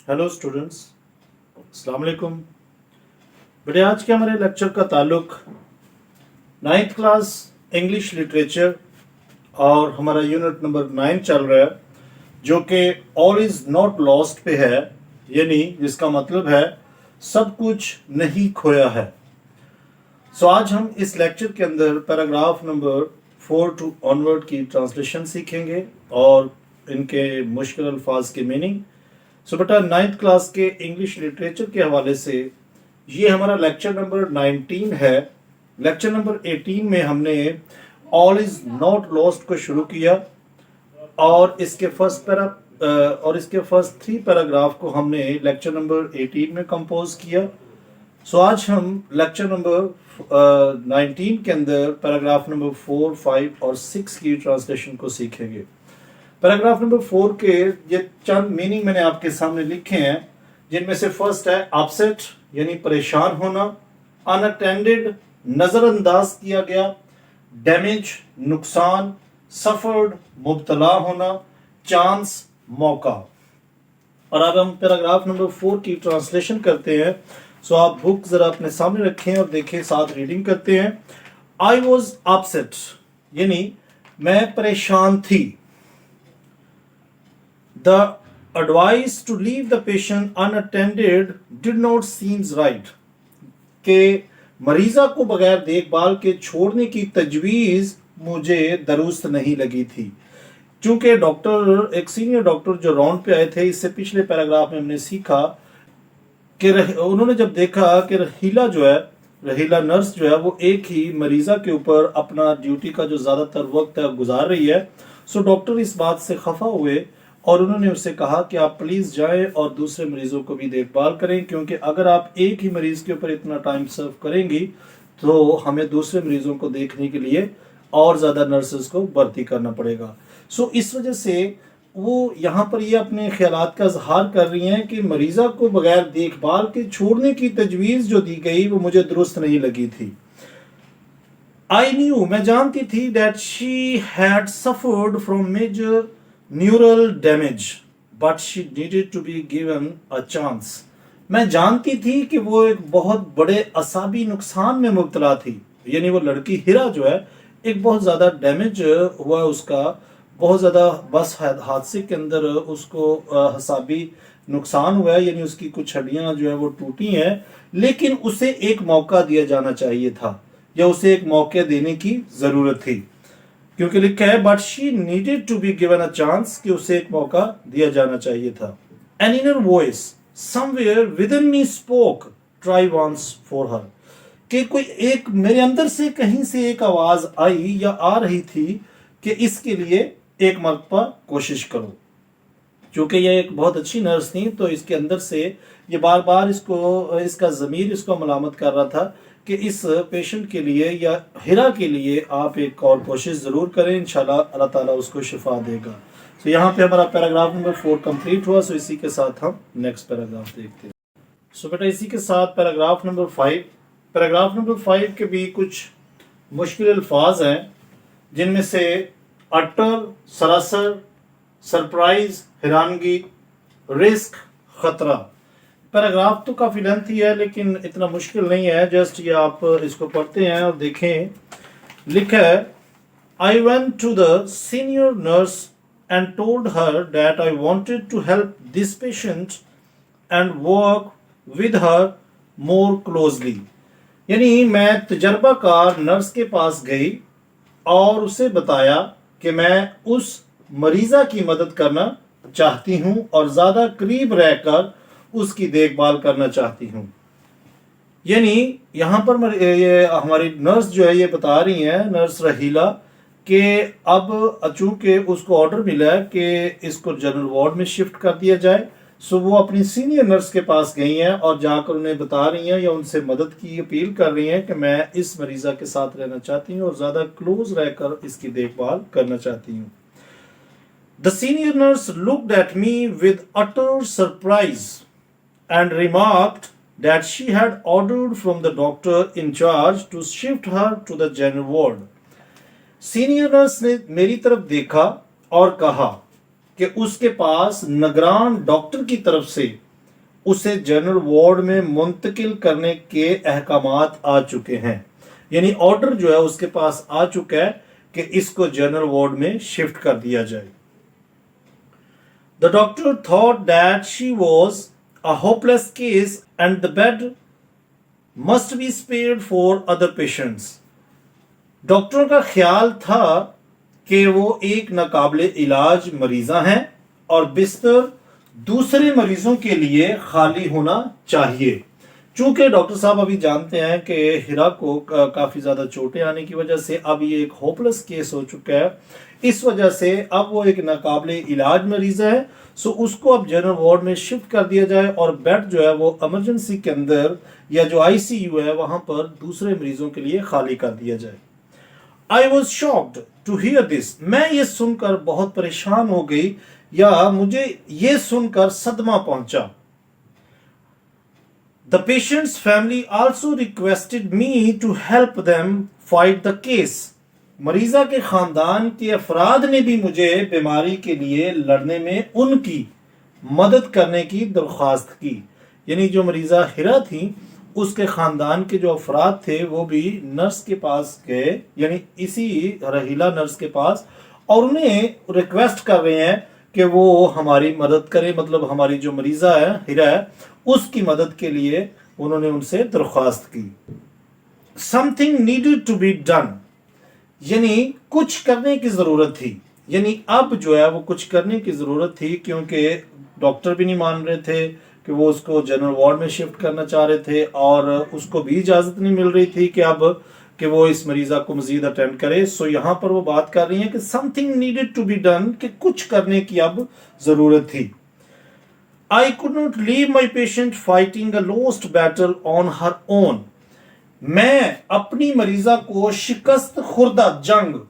Hello students, अस्सलाम वालेकुम। बेटे आज के हमारे लेक्चर का ताल्लुक 9th क्लास इंग्लिश लिटरेचर और हमारा यूनिट नंबर 9 चल रहा है जो कि ऑल इज़ नॉट लॉस्ट पे है, यानी जिसका मतलब है सब कुछ नहीं खोया है। सो आज हम इस लेक्चर के अंदर पैराग्राफ नंबर 4 टू ऑनवर्ड की ट्रांसलेशन सीखेंगे और इनके मुश्किल अल्फाज के मीनिंग। सो बेटा 9th क्लास के इंग्लिश लिटरेचर के हवाले से ये हमारा लेक्चर नंबर 19 है। लेक्चर नंबर 18 में हमने ऑल इज नॉट लॉस्ट को शुरू किया और इसके फर्स्ट 3 पैराग्राफ को हमने लेक्चर नंबर 18 में कंपोज किया। सो आज हम लेक्चर नंबर 19 के अंदर पैराग्राफ नंबर 4, 5 और 6 की ट्रांसलेशन को सीखेंगे। पैराग्राफ नंबर 4 के ये चंद मीनिंग मैंने आपके सामने लिखे हैं, जिनमें से फर्स्ट है अपसेट यानी परेशान होना, अनअटेंडेड नजरअंदाज किया गया, डैमेज नुकसान, सफर्ड मुब्तला होना, चांस मौका। और अब हम पैराग्राफ नंबर 4 की ट्रांसलेशन करते हैं। सो आप बुक जरा अपने सामने रखें और देखें, साथ रीडिंग करते हैं। आई वॉज अपसेट यानी मैं परेशान थी। The advice to leave the patient unattended did not seem right. कि मरीजा को बगैर देखभाल के छोड़ने की तजवीज़ मुझे दुरुस्त नहीं लगी थी। चूंकि डॉक्टर, एक सीनियर डॉक्टर जो राउंड पे आए थे, इससे पिछले पैराग्राफ में हमने सीखा कि उन्होंने जब देखा कि रहीला नर्स जो है वो एक ही मरीजा के ऊपर अपना ड्यूटी का जो ज़्यादातर वक्त है गुजार रही है, सो डॉक्टर इस बात से खफा हुए और उन्होंने उससे कहा कि आप प्लीज़ जाएं और दूसरे मरीजों को भी देखभाल करें, क्योंकि अगर आप एक ही मरीज के ऊपर इतना टाइम सर्व करेंगी तो हमें दूसरे मरीजों को देखने के लिए और ज़्यादा नर्सेज को भर्ती करना पड़ेगा। सो इस वजह से वो यहाँ पर ये अपने ख्यालात का इजहार कर रही हैं कि मरीज़ा को बगैर देखभाल के छोड़ने की तजवीज़ जो दी गई वो मुझे दुरुस्त नहीं लगी थी। आई न्यू मैं जानती थी that she had suffered from major neural damage but she needed to be given a chance. मैं जानती थी कि वो एक बहुत बड़े असाबी नुकसान में मुब्तला थी, यानी वो लड़की हिरा जो है एक बहुत ज़्यादा डैमेज हुआ, उसका बहुत ज़्यादा बस हादसे के अंदर उसको असाबी नुकसान हुआ है, यानी उसकी कुछ हड्डियां जो है वो टूटी हैं, लेकिन उसे एक मौका दिया जाना चाहिए था या उसे एक मौका देने की ज़रूरत थी, क्योंकि लिखा है but she needed to be given a chance कि उसे एक मौका दिया जाना चाहिए था। An inner voice somewhere within me spoke try once for her कि कोई एक मेरे अंदर से कहीं से एक आवाज आई या आ रही थी कि इसके लिए एक मरतबा कोशिश करो। चूंकि ये एक बहुत अच्छी नर्स थी तो इसके अंदर से ये बार बार इसका ज़मीर इसको मलामत कर रहा था कि इस पेशेंट के लिए या हिरा के लिए आप एक और कोशिश ज़रूर करें, इंशाल्लाह अल्लाह ताला उसको शिफा देगा। तो यहाँ पे हमारा पैराग्राफ नंबर 4 कंप्लीट हुआ। सो इसी के साथ हम नेक्स्ट पैराग्राफ देखते हैं। सो बेटा इसी के साथ पैराग्राफ नंबर 5 के भी कुछ मुश्किल अल्फाज हैं, जिनमें से अटर सरासर, सरप्राइज हैरानगी, रिस्क खतरा। पैराग्राफ तो काफ़ी लेंथी है लेकिन इतना मुश्किल नहीं है, जस्ट ये आप इसको पढ़ते हैं और देखें। लिखा है I went to the senior nurse and told her that I wanted to help this patient and work with her more closely. यानी मैं तजर्बाकार नर्स के पास गई और उसे बताया कि मैं उस मरीज़ा की मदद करना चाहती हूँ और ज़्यादा करीब रहकर उसकी देखभाल करना चाहती हूँ। यानी यहाँ पर ये हमारी नर्स जो है ये बता रही हैं, नर्स रहीला, कि अब चूंकि उसको ऑर्डर मिला है कि इसको जनरल वार्ड में शिफ्ट कर दिया जाए, सो वो अपनी सीनियर नर्स के पास गई हैं और जाकर उन्हें बता रही हैं या उनसे मदद की अपील कर रही हैं कि मैं इस मरीज़ा के साथ रहना चाहती हूँ और ज़्यादा क्लोज रहकर इसकी देखभाल करना चाहती हूँ। The senior nurse looked at me with utter surprise and remarked that she had ordered from the doctor in charge to shift her to the general ward. Senior nurse ने मेरी तरफ देखा और कहा कि उसके पास निगरान डॉक्टर की तरफ से उसे जनरल वार्ड में मुंतकिल करने के अहकामात आ चुके हैं, यानी ऑर्डर जो है उसके पास आ चुका है कि इसको जनरल वार्ड में शिफ्ट कर दिया जाए. The doctor thought that she was a hopeless case and the bed must be spared for other patients. डॉक्टरों का ख्याल था कि वो एक नाकाबिले इलाज मरीजा हैं और बिस्तर दूसरे मरीजों के लिए खाली होना चाहिए. चूंकि डॉक्टर साहब अभी जानते हैं कि हिरा को काफ़ी ज़्यादा चोटें आने की वजह से अब ये एक होपलेस केस हो चुका है, इस वजह से अब वो एक नाकाबिले इलाज मरीज़ है, सो उसको अब जनरल वार्ड में शिफ्ट कर दिया जाए और बेड जो है वो इमरजेंसी के अंदर या जो आईसीयू है वहाँ पर दूसरे मरीजों के लिए खाली कर दिया जाए. I was shocked to hear this. मैं ये सुनकर बहुत परेशान हो गई या मुझे ये सुनकर सदमा पहुंचा. The patient's family also requested me to help them fight the case. मरीजा के खानदान के अफराद ने भी मुझे बीमारी के लिए लड़ने में उनकी मदद करने की दरख्वास्त की. यानी जो मरीजा हिरा थी उसके खानदान के जो अफराद थे वो भी नर्स के पास गए, यानी इसी रहीला नर्स के पास, और उन्हें रिक्वेस्ट कर रहे हैं कि वो हमारी मदद करे, मतलब हमारी जो मरीजा है हिरा है उसकी मदद के लिए उन्होंने उनसे दरख्वास्त की. Something needed to be done, यानी कुछ करने की ज़रूरत थी. यानी अब जो है वो कुछ करने की ज़रूरत थी क्योंकि डॉक्टर भी नहीं मान रहे थे कि वो उसको जनरल वार्ड में शिफ्ट करना चाह रहे थे और उसको भी इजाज़त नहीं मिल रही थी कि अब कि वो इस मरीज़ा को मज़ीद अटेंड करे. सो यहाँ पर वो बात कर रही हैं कि something needed to be done, कि कुछ करने की अब ज़रूरत थी. I could not leave my patient fighting a lost battle on her own. मैं अपनी मरीजा को शिकस्त खुर्दा जंग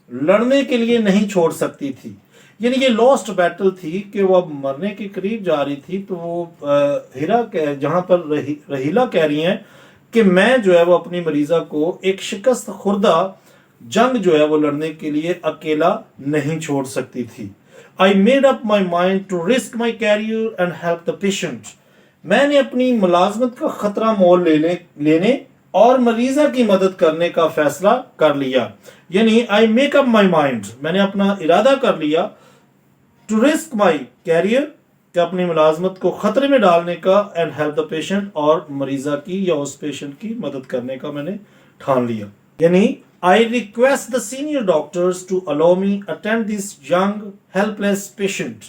लड़ने के लिए नहीं छोड़ सकती थी. यानी ये लॉस्ट बैटल थी कि वो अब मरने के करीब जा रही थी. तो वो हिरा जहां पर रहीला कह रही हैं कि मैं जो है वो अपनी मरीजा को एक शिकस्त खुर्दा जंग जो है वो लड़ने के लिए अकेला नहीं छोड़ सकती थी. I made up my mind to risk my career and help the patient. मैंने अपनी मुलाजमत का खतरा मोल लेने और मरीजा की मदद करने का फैसला कर लिया. यानी I make up my mind, मैंने अपना इरादा कर लिया to risk my career, कि अपनी मुलाजमत को खतरे में डालने का, and help the patient, और मरीजा की या उस पेशेंट की मदद करने का मैंने ठान लिया. यानी I request the senior doctors to allow me attend this young helpless patient.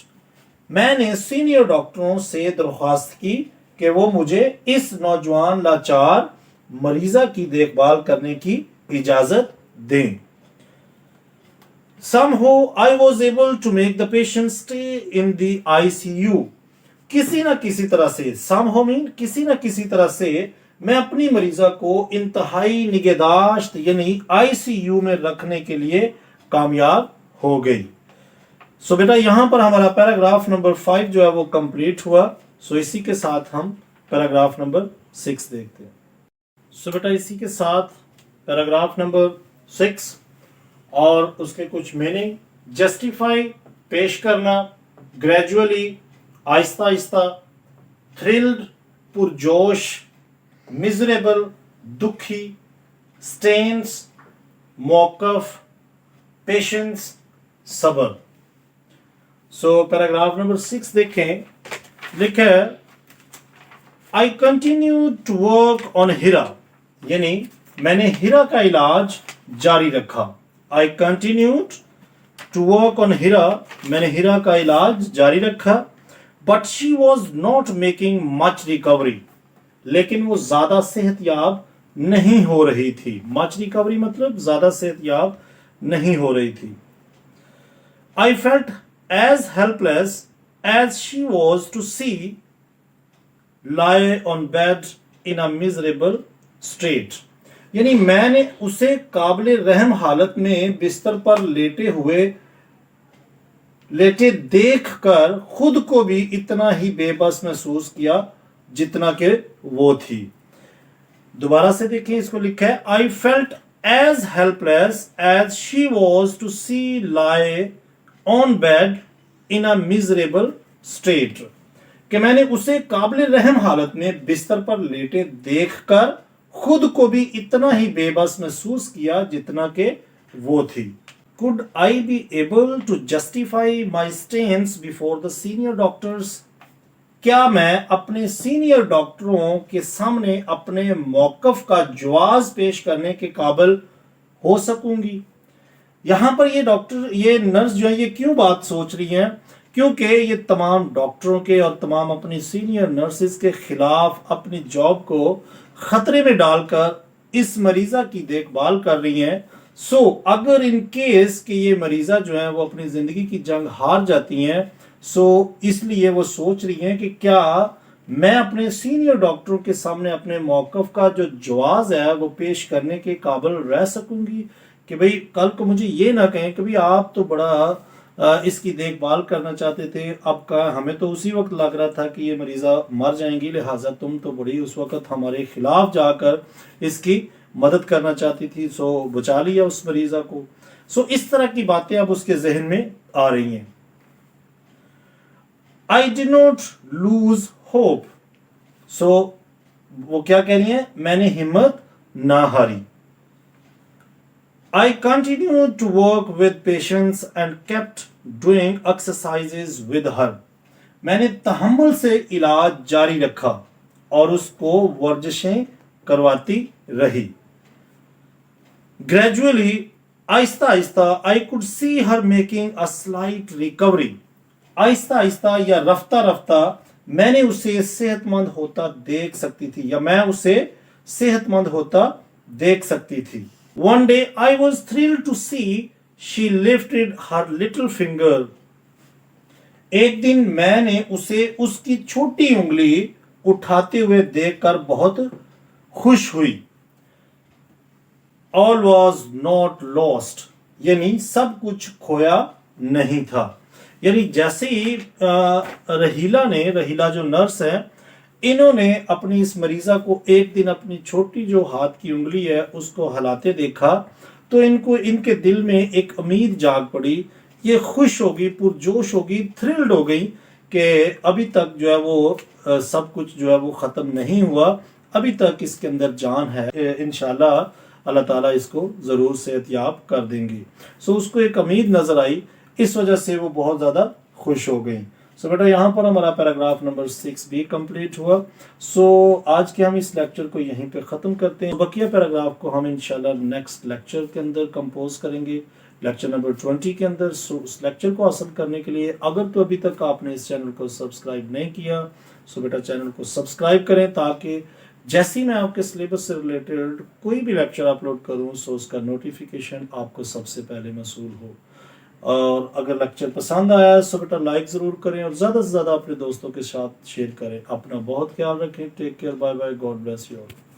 मैंने सीनियर डॉक्टरों से दरख्वास्त की कि वो मुझे इस नौजवान लाचार मरीजा की देखभाल करने की इजाजत दें. Somehow I was able to make the patient stay in the ICU. किसी न किसी तरह से, somehow mean किसी न किसी तरह से, मैं अपनी मरीजा को इंतहाई निगहदाश्त यानी आईसीयू में रखने के लिए कामयाब हो गई. सो बेटा यहाँ पर हमारा पैराग्राफ नंबर 5 जो है वो कंप्लीट हुआ. सो इसी के साथ हम पैराग्राफ नंबर 6 देखते हैं. सो बेटा इसी के साथ पैराग्राफ नंबर 6 और उसके कुछ मीनिंग. जस्टिफाई पेश करना, ग्रेजुअली आहिस्ता आहिस्ता, थ्रिल्ड पुरजोश, मिजरेबल दुखी, स्टेन्स मौकफ, पेशेंस सबर. सो पैराग्राफ नंबर 6 देखें. लिखा है I continue to work on Hira, यानी मैंने हिरा का इलाज जारी रखा. I continued to work on Hira, मैंने हिरा का इलाज जारी रखा. But she was not making much recovery, लेकिन वो ज्यादा सेहतयाब नहीं हो रही थी. मच रिकवरी मतलब ज्यादा सेहतयाब नहीं हो रही थी. I felt as helpless as she was to see lie on bed in a miserable state. यानी मैंने उसे काबिल रहम हालत में बिस्तर पर लेटे देखकर खुद को भी इतना ही बेबस महसूस किया जितना कि वो थी. दोबारा से देखें, इसको लिखा है I felt as helpless as she was to see lie on bed in a miserable state. कि मैंने उसे काबिल रहम हालत में बिस्तर पर लेटे देखकर खुद को भी इतना ही बेबस महसूस किया जितना कि वो थी। Could I be able to justify my stance before the senior doctors? क्या मैं अपने सीनियर डॉक्टरों के सामने अपने मौकफ का जवाब पेश करने के काबिल हो सकूंगी? यहां पर ये नर्स जो है ये क्यों बात सोच रही हैं? क्योंकि ये तमाम डॉक्टरों के और तमाम अपनी सीनियर नर्सेज के खिलाफ अपनी जॉब को खतरे में डालकर इस मरीजा की देखभाल कर रही हैं। अगर इन केस कि ये मरीजा जो है वो अपनी जिंदगी की जंग हार जाती हैं, इसलिए वो सोच रही हैं कि क्या मैं अपने सीनियर डॉक्टरों के सामने अपने मौकफ का जो जवाब है वो पेश करने के काबिल रह सकूंगी कि भाई कल को मुझे ये ना कहें कि भाई आप तो बड़ा इसकी देखभाल करना चाहते थे, अब का हमें तो उसी वक्त लग रहा था कि ये मरीजा मर जाएंगी, लिहाजा तुम तो बड़ी उस वक्त हमारे खिलाफ जाकर इसकी मदद करना चाहती थी, बचा लिया उस मरीजा को। इस तरह की बातें अब उसके जहन में आ रही हैं। I did not lose hope. वो क्या कह रही है? मैंने हिम्मत ना हारी। I continued to work with patients and kept doing exercises with her. मैंने तहम्मुल से इलाज जारी रखा और उसको वर्जिशें करवाती रही। Gradually, Aahista Aahista I could see her making a slight recovery. Aahista Aahista या रफ्ता रफ्ता मैंने उसे सेहतमंद होता देख सकती थी या मैं उसे सेहतमंद होता देख सकती थी। One day I was thrilled to see she lifted her little finger. एक दिन मैंने उसे उसकी छोटी उंगली उठाते हुए देखकर बहुत खुश हुई। All was not lost, यानी सब कुछ खोया नहीं था। यानी जैसे ही रहीला जो नर्स है, इन्होंने अपनी इस मरीजा को एक दिन अपनी छोटी जो हाथ की उंगली है उसको हलाते देखा तो इनके दिल में एक उम्मीद जाग पड़ी। ये खुश होगी, पुरजोश होगी, थ्रिल्ड हो गई कि अभी तक जो है वो सब कुछ जो है वो ख़त्म नहीं हुआ, अभी तक इसके अंदर जान है, इंशाल्लाह अल्लाह ताला इसको ज़रूर सेहतयाब कर देंगे। उसको एक उम्मीद नज़र आई, इस वजह से वो बहुत ज़्यादा खुश हो गई। बेटा यहाँ पर हमारा पैराग्राफ नंबर 6 भी कंप्लीट हुआ। आज के हम इस लेक्चर को यहीं पे ख़त्म करते हैं। बकिया पैराग्राफ को हम इंशाल्लाह नेक्स्ट लेक्चर के अंदर कंपोज करेंगे, लेक्चर नंबर 20 के अंदर। उस लेक्चर को हासिल करने के लिए अगर तो अभी तक आपने इस चैनल को सब्सक्राइब नहीं किया, बेटा चैनल को सब्सक्राइब करें ताकि जैसे ही मैं आपके सिलेबस से रिलेटेड कोई भी लेक्चर अपलोड करूँ उसका नोटिफिकेशन आपको सबसे पहले मौसूल हो। और अगर लेक्चर पसंद आया तो बेटा लाइक ज़रूर करें और ज़्यादा से ज़्यादा अपने दोस्तों के साथ शेयर करें। अपना बहुत ख्याल रखें। Take care, bye bye, God bless you all.